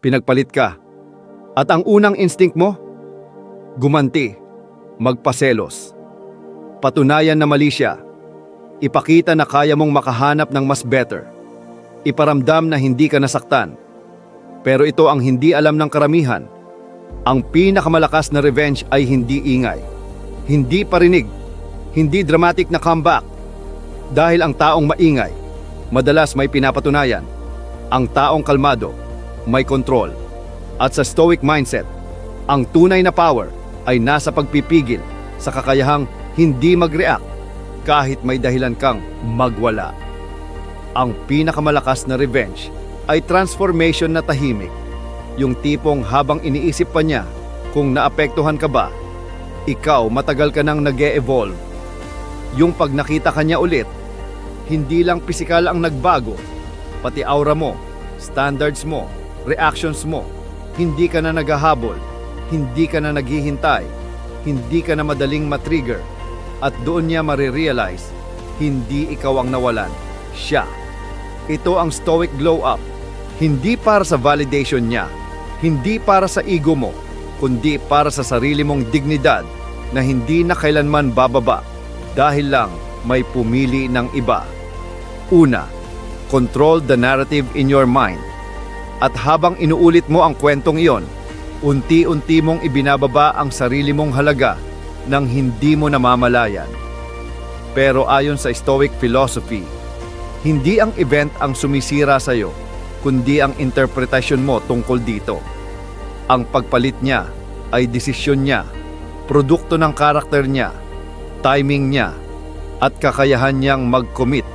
pinagpalit ka. At ang unang instinct mo? Gumanti, magpaselos. Patunayan na mali siya. Ipakita na kaya mong makahanap ng mas better. Iparamdam na hindi ka nasaktan. Pero ito ang hindi alam ng karamihan. Ang pinakamalakas na revenge ay hindi ingay. Hindi parinig. Hindi dramatic na comeback. Dahil ang taong maingay, madalas may pinapatunayan. Ang taong kalmado, may control. At sa stoic mindset, ang tunay na power ay nasa pagpipigil sa kakayahang hindi mag-react kahit may dahilan kang magwala. Ang pinakamalakas na revenge ay transformation na tahimik. Yung tipong habang iniisip pa niya kung naapektuhan ka ba, ikaw matagal ka nang nag-e-evolve. Yung pag nakita ka niya ulit, hindi lang pisikal ang nagbago, pati aura mo, standards mo, reactions mo. Hindi ka na naghahabol, hindi ka na naghihintay, hindi ka na madaling matrigger. At doon niya marirealize, hindi ikaw ang nawalan, siya. Ito ang stoic glow up. Hindi para sa validation niya, hindi para sa ego mo, kundi para sa sarili mong dignidad na hindi na kailanman bababa dahil lang may pumili ng iba. Una, control the narrative in your mind. At habang inuulit mo ang kwentong iyon, unti-unti mong ibinababa ang sarili mong halaga nang hindi mo namamalayan. Pero ayon sa Stoic philosophy, hindi ang event ang sumisira sa iyo, kundi ang interpretasyon mo tungkol dito. Ang pagpalit niya ay desisyon niya, produkto ng karakter niya, timing niya, at kakayahan niyang mag-commit.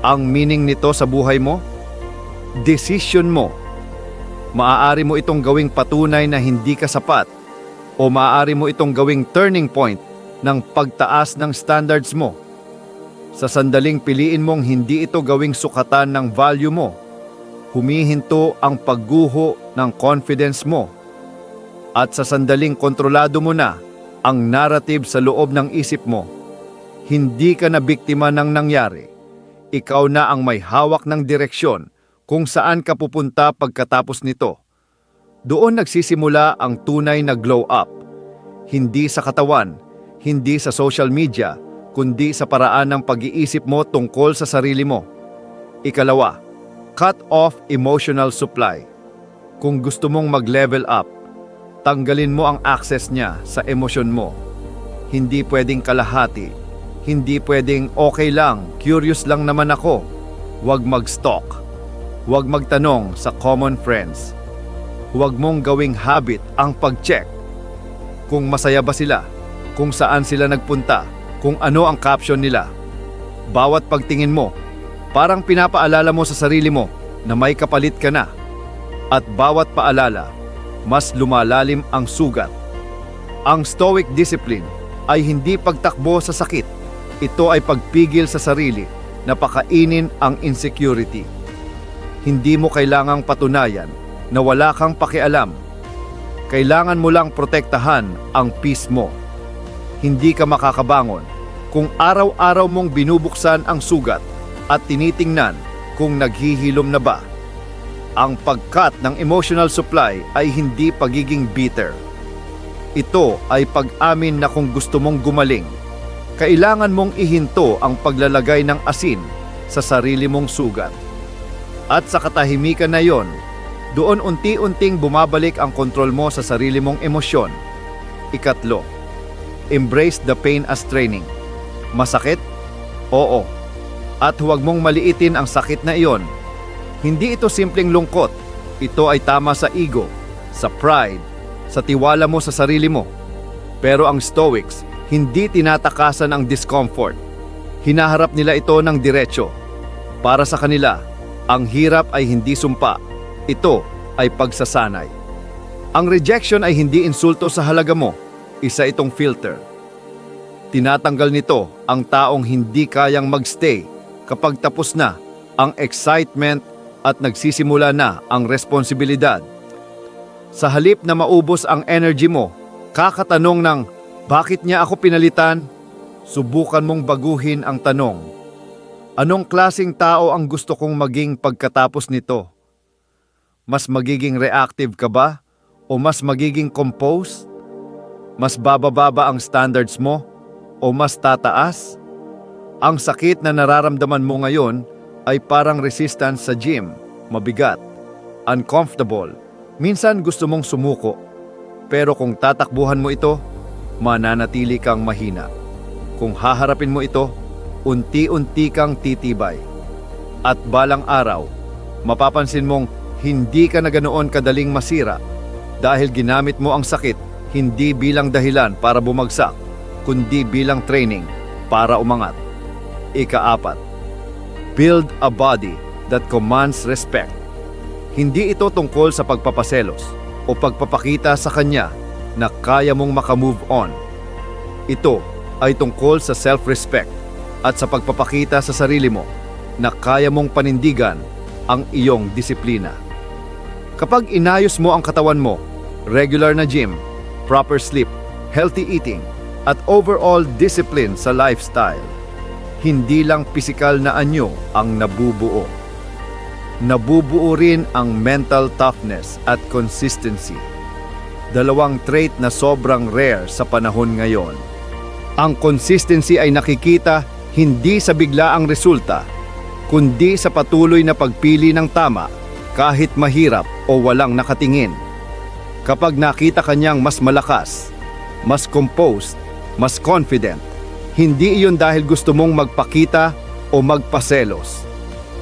Ang meaning nito sa buhay mo? Decision mo. Maaari mo itong gawing patunay na hindi ka sapat o maaari mo itong gawing turning point ng pagtaas ng standards mo. Sa sandaling piliin mong hindi ito gawing sukatan ng value mo, humihinto ang pagguho ng confidence mo. At sa sandaling kontrolado mo na ang narrative sa loob ng isip mo, hindi ka na biktima ng nangyari. Ikaw na ang may hawak ng direksyon kung saan ka pupunta pagkatapos nito. Doon nagsisimula ang tunay na glow up. Hindi sa katawan, hindi sa social media, kundi sa paraan ng pag-iisip mo tungkol sa sarili mo. Ikalawa, cut off emotional supply. Kung gusto mong mag-level up, tanggalin mo ang access niya sa emosyon mo. Hindi pwedeng kalahati. Hindi pwedeng okay lang, curious lang naman ako. Huwag mag-stalk. Huwag magtanong sa common friends. Huwag mong gawing habit ang pag-check. Kung masaya ba sila, kung saan sila nagpunta, kung ano ang caption nila. Bawat pagtingin mo, parang pinapaalala mo sa sarili mo na may kapalit ka na. At bawat paalala, mas lumalalim ang sugat. Ang stoic discipline ay hindi pagtakbo sa sakit. Ito ay pagpigil sa sarili na pakainin ang insecurity. Hindi mo kailangang patunayan na wala kang pakialam. Kailangan mo lang protektahan ang peace mo. Hindi ka makakabangon kung araw-araw mong binubuksan ang sugat at tinitingnan kung naghihilom na ba. Ang pag-cut ng emotional supply ay hindi pagiging bitter. Ito ay pag-amin na kung gusto mong gumaling, kailangan mong ihinto ang paglalagay ng asin sa sarili mong sugat. At sa katahimikan na yon, doon unti-unting bumabalik ang kontrol mo sa sarili mong emosyon. Ikatlo, embrace the pain as training. Masakit? Oo. At huwag mong maliitin ang sakit na iyon. Hindi ito simpleng lungkot. Ito ay tama sa ego, sa pride, sa tiwala mo sa sarili mo. Pero ang Stoics, hindi tinatakasan ang discomfort. Hinaharap nila ito ng diretso. Para sa kanila, ang hirap ay hindi sumpa. Ito ay pagsasanay. Ang rejection ay hindi insulto sa halaga mo. Isa itong filter. Tinatanggal nito ang taong hindi kayang magstay kapag tapos na ang excitement at nagsisimula na ang responsibilidad. Sa halip na maubos ang energy mo, kakatanong ng, bakit niya ako pinalitan? Subukan mong baguhin ang tanong. Anong klaseng tao ang gusto kong maging pagkatapos nito? Mas magiging reactive ka ba? O mas magiging composed? Mas bababa ba ang standards mo? O mas tataas? Ang sakit na nararamdaman mo ngayon ay parang resistance sa gym. Mabigat, uncomfortable. Minsan gusto mong sumuko. Pero kung tatakbuhan mo ito, mananatili kang mahina. Kung haharapin mo ito, unti-unti kang titibay. At balang araw, mapapansin mong hindi ka na ganoon kadaling masira dahil ginamit mo ang sakit hindi bilang dahilan para bumagsak, kundi bilang training para umangat. Ika-4, build a body that commands respect. Hindi ito tungkol sa pagpapaselos o pagpapakita sa kanya na kaya mong makamove on. Ito ay tungkol sa self-respect at sa pagpapakita sa sarili mo na kaya mong panindigan ang iyong disiplina. Kapag inayos mo ang katawan mo, regular na gym, proper sleep, healthy eating, at overall discipline sa lifestyle, hindi lang pisikal na anyo ang nabubuo. Nabubuo rin ang mental toughness at consistency. Dalawang trait na sobrang rare sa panahon ngayon. Ang consistency ay nakikita hindi sa biglaang resulta, kundi sa patuloy na pagpili ng tama kahit mahirap o walang nakatingin. Kapag nakita kanyang mas malakas, mas composed, mas confident, hindi iyon dahil gusto mong magpakita o magpaselos.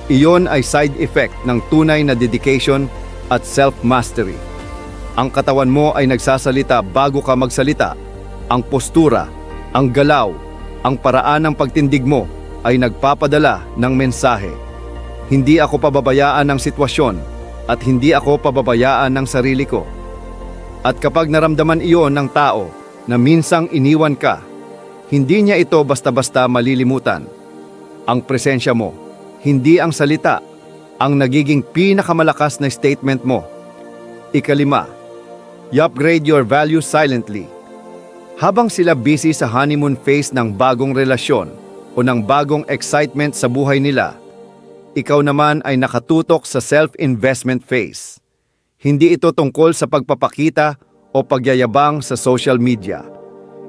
Iyon ay side effect ng tunay na dedication at self-mastery. Ang katawan mo ay nagsasalita bago ka magsalita. Ang postura, ang galaw, ang paraan ng pagtindig mo ay nagpapadala ng mensahe. Hindi ako pababayaan ng sitwasyon at hindi ako pababayaan ng sarili ko. At kapag naramdaman iyon ng tao na minsang iniwan ka, hindi niya ito basta-basta malilimutan. Ang presensya mo, hindi ang salita, ang nagiging pinakamalakas na statement mo. Ika-5, i-upgrade your values silently. Habang sila busy sa honeymoon phase ng bagong relasyon o ng bagong excitement sa buhay nila, ikaw naman ay nakatutok sa self-investment phase. Hindi ito tungkol sa pagpapakita o pagyayabang sa social media.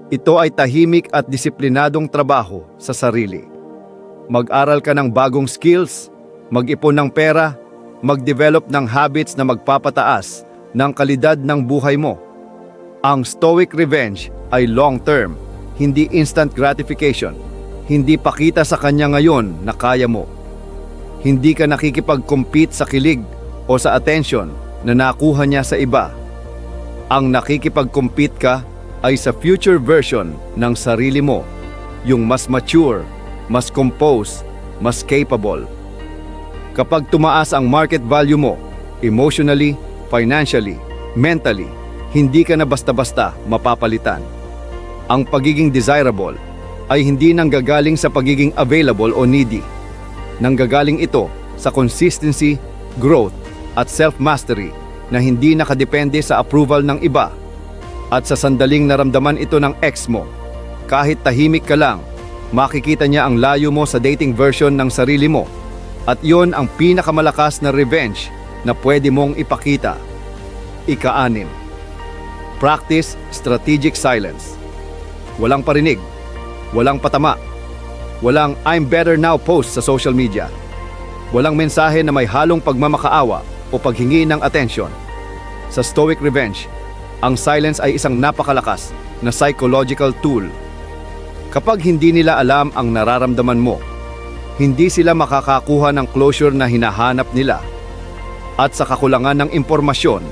Ito ay tahimik at disiplinadong trabaho sa sarili. Mag-aral ka ng bagong skills, mag-ipon ng pera, mag-develop ng habits na magpapataas ng kalidad ng buhay mo. Ang stoic revenge ay long-term, hindi instant gratification. Hindi pakita sa kanya ngayon na kaya mo. Hindi ka nakikipag-compete sa kilig o sa attention na nakuha niya sa iba. Ang nakikipag-compete ka ay sa future version ng sarili mo, yung mas mature, mas composed, mas capable. Kapag tumaas ang market value mo, emotionally, financially, mentally, hindi ka na basta-basta mapapalitan. Ang pagiging desirable ay hindi nanggagaling sa pagiging available o needy. Nanggagaling ito sa consistency, growth, at self-mastery na hindi nakadepende sa approval ng iba. At sa sandaling naramdaman ito ng ex mo, kahit tahimik ka lang, makikita niya ang layo mo sa dating version ng sarili mo. At yon ang pinakamalakas na revenge na pwede mong ipakita. Ika-6, practice strategic silence. Walang parinig, walang patama, walang I'm better now post sa social media. Walang mensahe na may halong pagmamakaawa o paghingi ng atensyon. Sa stoic revenge, ang silence ay isang napakalakas na psychological tool. Kapag hindi nila alam ang nararamdaman mo, hindi sila makakakuha ng closure na hinahanap nila. At sa kakulangan ng impormasyon,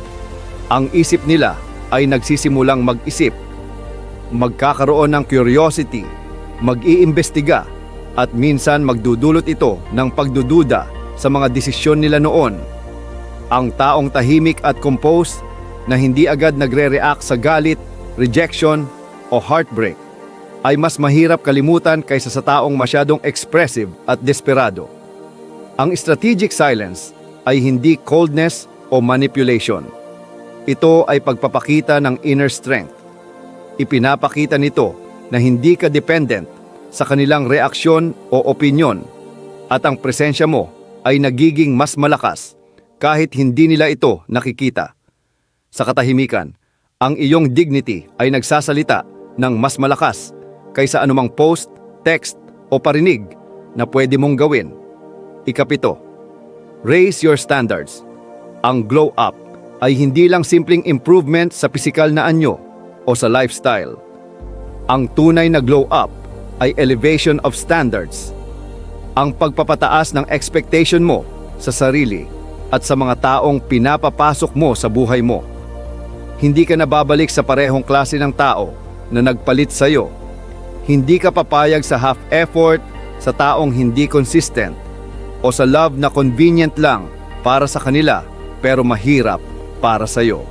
ang isip nila ay nagsisimulang mag-isip. Magkakaroon ng curiosity, mag-iimbestiga, at minsan magdudulot ito ng pagdududa sa mga desisyon nila noon. Ang taong tahimik at composed na hindi agad nagre-react sa galit, rejection, o heartbreak ay mas mahirap kalimutan kaysa sa taong masyadong expressive at desperado. Ang strategic silence ay hindi coldness o manipulation. Ito ay pagpapakita ng inner strength. Ipinapakita nito na hindi ka dependent sa kanilang reaksyon o opinyon at ang presensya mo ay nagiging mas malakas kahit hindi nila ito nakikita. Sa katahimikan, ang iyong dignity ay nagsasalita ng mas malakas kaysa anumang post, text o parinig na pwede mong gawin. Ikapito, raise your standards. Ang glow up ay hindi lang simpleng improvement sa pisikal na anyo o sa lifestyle. Ang tunay na glow up ay elevation of standards. Ang pagpapataas ng expectation mo sa sarili at sa mga taong pinapapasok mo sa buhay mo. Hindi ka na babalik sa parehong klase ng tao na nagpalit sa iyo. Hindi ka papayag sa half effort, sa taong hindi consistent, o sa love na convenient lang para sa kanila pero mahirap para sa iyo.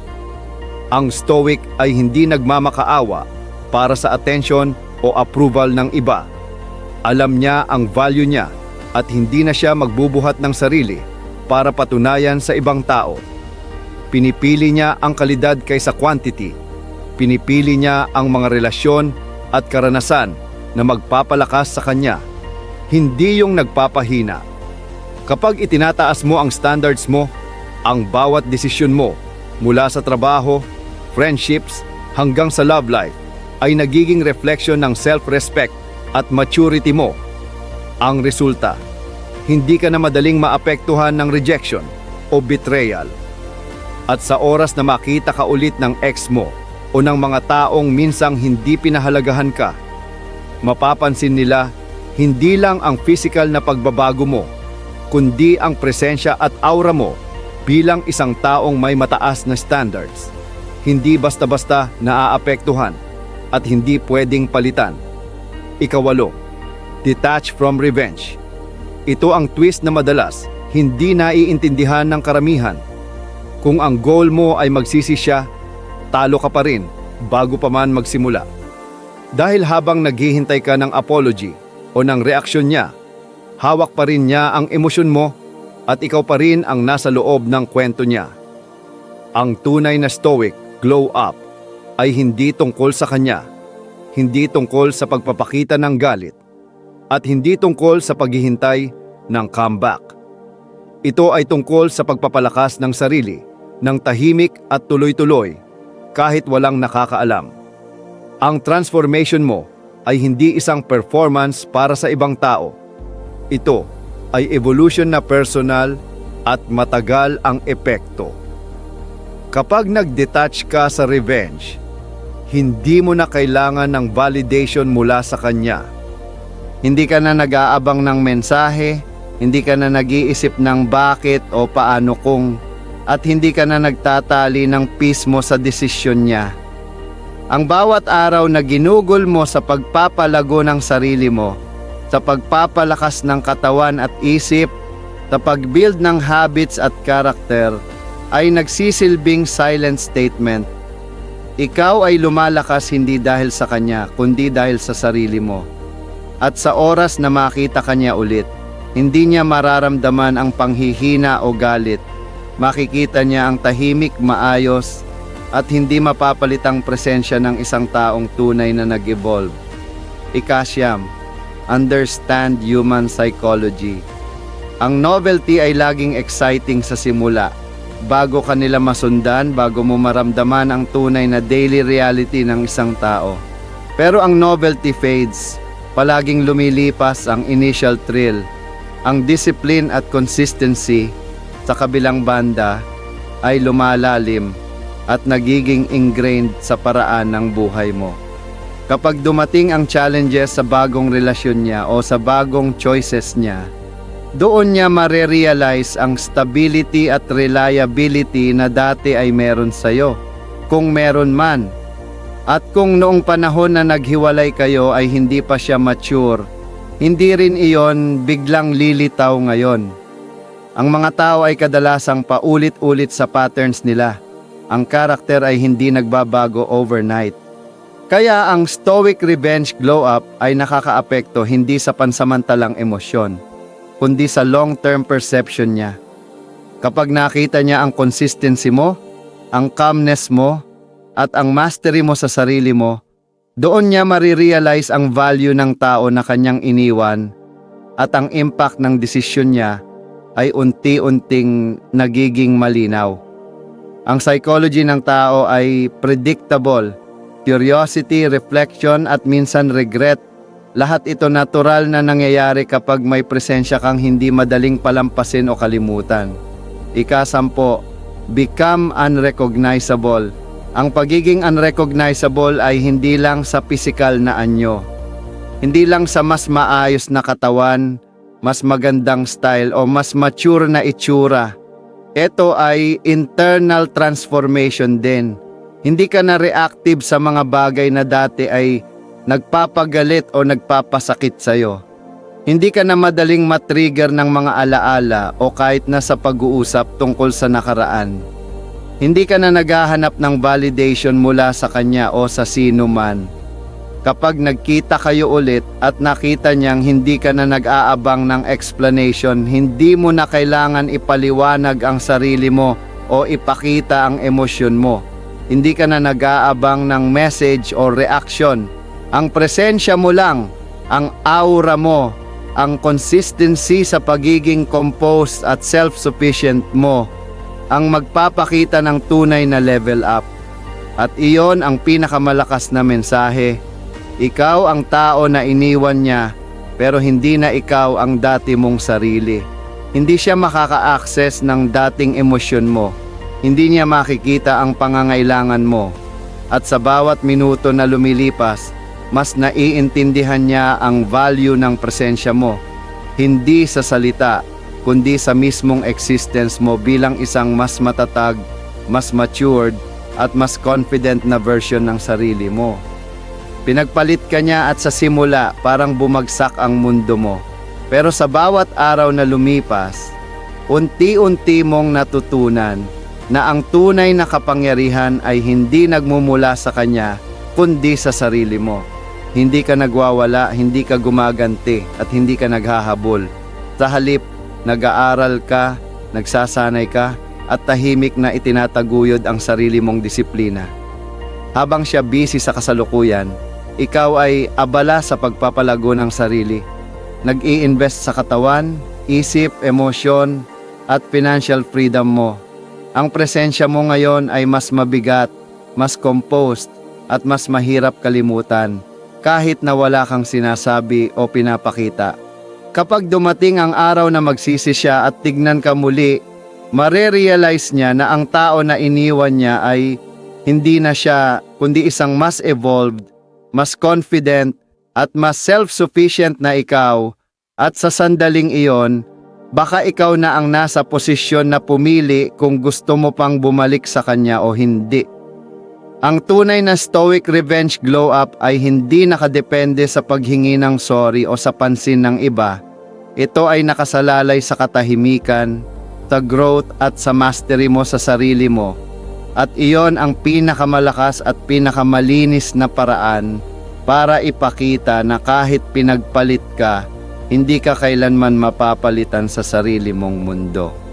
Ang stoic ay hindi nagmamakaawa para sa attention o approval ng iba. Alam niya ang value niya at hindi na siya magbubuhat ng sarili para patunayan sa ibang tao. Pinipili niya ang kalidad kaysa quantity. Pinipili niya ang mga relasyon at karanasan na magpapalakas sa kanya, hindi yung nagpapahina. Kapag itinataas mo ang standards mo, ang bawat desisyon mo, mula sa trabaho, friendships, hanggang sa love life, ay nagiging reflection ng self-respect at maturity mo. Ang resulta, hindi ka na madaling maapektuhan ng rejection o betrayal. At sa oras na makita ka ulit ng ex mo o ng mga taong minsang hindi pinahalagahan ka, mapapansin nila hindi lang ang physical na pagbabago mo, kundi ang presensya at aura mo bilang isang taong may mataas na standards. Hindi basta-basta naaapektuhan at hindi pwedeng palitan. Ikawalo, detach from revenge. Ito ang twist na madalas hindi naiintindihan ng karamihan. Kung ang goal mo ay magsisi siya, talo ka pa rin bago pa man magsimula. Dahil habang naghihintay ka ng apology o ng reaksyon niya, hawak pa rin niya ang emosyon mo at ikaw pa rin ang nasa loob ng kwento niya. Ang tunay na stoic glow up ay hindi tungkol sa kanya, hindi tungkol sa pagpapakita ng galit, at hindi tungkol sa paghihintay ng comeback. Ito ay tungkol sa pagpapalakas ng sarili, ng tahimik at tuloy-tuloy, kahit walang nakakaalam. Ang transformation mo ay hindi isang performance para sa ibang tao. Ito ay evolution na personal at matagal ang epekto. Kapag nag-detach ka sa revenge, hindi mo na kailangan ng validation mula sa kanya. Hindi ka na nag-aabang ng mensahe, hindi ka na nag-iisip ng bakit o paano kung, at hindi ka na nagtatali ng peace mo sa desisyon niya. Ang bawat araw na ginugol mo sa pagpapalago ng sarili mo, sa pagpapalakas ng katawan at isip, sa pag-build ng habits at karakter, ay nagsisilbing silent statement. Ikaw ay lumalakas hindi dahil sa kanya, kundi dahil sa sarili mo. At sa oras na makita kanya ulit, hindi niya mararamdaman ang panghihina o galit. Makikita niya ang tahimik, maayos, at hindi mapapalit ang presensya ng isang taong tunay na nag-evolve. Ikasyam, understand human psychology. Ang novelty ay laging exciting sa simula. Bago ka nila masundan, bago mo maramdaman ang tunay na daily reality ng isang tao. Pero ang novelty fades, palaging lumilipas ang initial thrill. Ang discipline at consistency sa kabilang banda ay lumalalim at nagiging ingrained sa paraan ng buhay mo. Kapag dumating ang challenges sa bagong relasyon niya o sa bagong choices niya, doon niya marerealize ang stability at reliability na dati ay meron sa'yo, kung meron man. At kung noong panahon na naghiwalay kayo ay hindi pa siya mature, hindi rin iyon biglang lilitaw ngayon. Ang mga tao ay kadalasang paulit-ulit sa patterns nila. Ang karakter ay hindi nagbabago overnight. Kaya ang stoic revenge glow up ay nakakaapekto hindi sa pansamantalang emosyon, kundi sa long-term perception niya. Kapag nakita niya ang consistency mo, ang calmness mo, at ang mastery mo sa sarili mo, doon niya marirealize ang value ng tao na kanyang iniwan at ang impact ng desisyon niya ay unti-unting nagiging malinaw. Ang psychology ng tao ay predictable. Curiosity, reflection at minsan regret. Lahat ito natural na nangyayari kapag may presensya kang hindi madaling palampasin o kalimutan. Ika-10, become unrecognizable. Ang pagiging unrecognizable ay hindi lang sa physical na anyo. Hindi lang sa mas maayos na katawan, mas magandang style o mas mature na itsura. Ito ay internal transformation din. Hindi ka na reactive sa mga bagay na dati ay nagpapagalit o nagpapasakit sa'yo. Hindi ka na madaling matrigger ng mga alaala o kahit na sa pag-uusap tungkol sa nakaraan. Hindi ka na naghahanap ng validation mula sa kanya o sa sino man. Kapag nagkita kayo ulit at nakita niyang hindi ka na nag-aabang ng explanation, hindi mo na kailangan ipaliwanag ang sarili mo o ipakita ang emosyon mo. Hindi ka na nag-aabang ng message o reaction. Ang presensya mo lang, ang aura mo, ang consistency sa pagiging composed at self-sufficient mo, ang magpapakita ng tunay na level up. At iyon ang pinakamalakas na mensahe. Ikaw ang tao na iniwan niya, pero hindi na ikaw ang dati mong sarili. Hindi siya makaka-access ng dating emosyon mo. Hindi niya makikita ang pangangailangan mo. At sa bawat minuto na lumilipas, mas naiintindihan niya ang value ng presensya mo. Hindi sa salita, kundi sa mismong existence mo bilang isang mas matatag, mas matured, at mas confident na version ng sarili mo. Pinagpalit ka niya at sa simula parang bumagsak ang mundo mo. Pero sa bawat araw na lumipas, unti-unti mong natutunan na ang tunay na kapangyarihan ay hindi nagmumula sa kanya, kundi sa sarili mo. Hindi ka nagwawala, hindi ka gumaganti, at hindi ka naghahabol. Sa halip, nag-aaral ka, nagsasanay ka, at tahimik na itinataguyod ang sarili mong disiplina. Habang siya busy sa kasalukuyan, ikaw ay abala sa pagpapalago ng sarili. Nag-i-invest sa katawan, isip, emosyon, at financial freedom mo. Ang presensya mo ngayon ay mas mabigat, mas composed, at mas mahirap kalimutan, kahit na wala kang sinasabi o pinapakita. Kapag dumating ang araw na magsisi siya at tignan ka muli, marerealize niya na ang tao na iniwan niya ay hindi na siya, kundi isang mas evolved, mas confident, at mas self-sufficient na ikaw. At sa sandaling iyon, baka ikaw na ang nasa posisyon na pumili kung gusto mo pang bumalik sa kanya o hindi. Ang tunay na stoic revenge glow-up ay hindi nakadepende sa paghingi ng sorry o sa pansin ng iba. Ito ay nakasalalay sa katahimikan, sa growth at sa mastery mo sa sarili mo. At iyon ang pinakamalakas at pinakamalinis na paraan para ipakita na kahit pinagpalit ka, hindi ka kailanman mapapalitan sa sarili mong mundo.